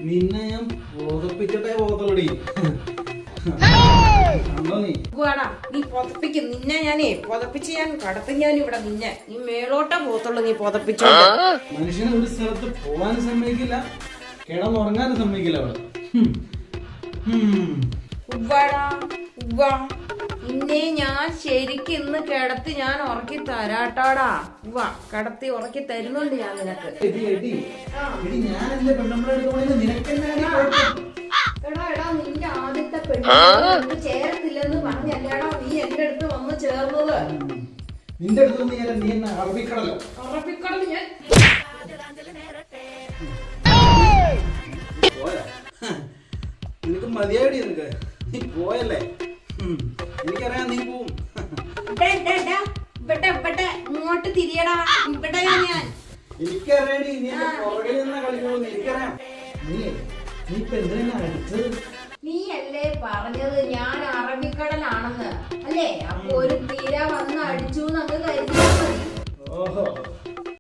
നിന്നെ ഞാൻ ബോധപ്പിച്ചിട്ടേ പോകത്തുള്ളടി. നീ പൊതപ്പിക്കും. നിന്നെ ഞാനേ പൊതപ്പിച്ച് ഞാൻ കടത്തി. ഞാൻ ഇവിടെ നിന്നെ നീ മേളോട്ടാ പോകത്തുള്ളൂ. നീ പൊതപ്പിച്ചോ. മനുഷ്യനെ ഒരു സ്ഥലത്ത് പോവാനും സമ്മതിക്കില്ല, കിടന്നുറങ്ങാനും സമ്മതിക്കില്ല അവിടെ. നിന്നെ ഞാൻ ശരിക്കും ഇന്ന് കിടത്തി ഞാൻ ഉറക്കി തരാട്ടാടാ. കിടത്തി ഉറക്കി തരുന്നുണ്ട് ഞാൻ നിനക്ക്. എടാ നിന്റെ ആദ്യത്തെ പെണ്ണ് ചേരത്തില്ലെന്ന് പറഞ്ഞല്ലേടാ നീ എന്റെ അടുത്ത് വന്ന് ചേർന്നത്. നിന്റെ അടുത്ത് നീ എന്നെ അറബിക്കടലോ? അറബിക്കടൽ ഞാൻ നിനക്ക് മതിയായി. നിനക്ക് നീ പോയല്ലേ? എനിക്കറിയാം നീ പോവും. ഇങ്ങോട്ട് തിരിയടാ. ഇവിടെ ഞാൻ എനിക്കറിയാടി നീ പുറകിൽ നിന്ന് കളിക്കണമെന്ന് എനിക്കറിയാം. നീ ഇപ്പൊ എന്തിനാ അടിച്ചത്? നീ അല്ലേ പറഞ്ഞത് ഞാൻ അറബിക്കടലാണെന്ന് അല്ലേ? അപ്പൊ ഒരു തീര വന്ന്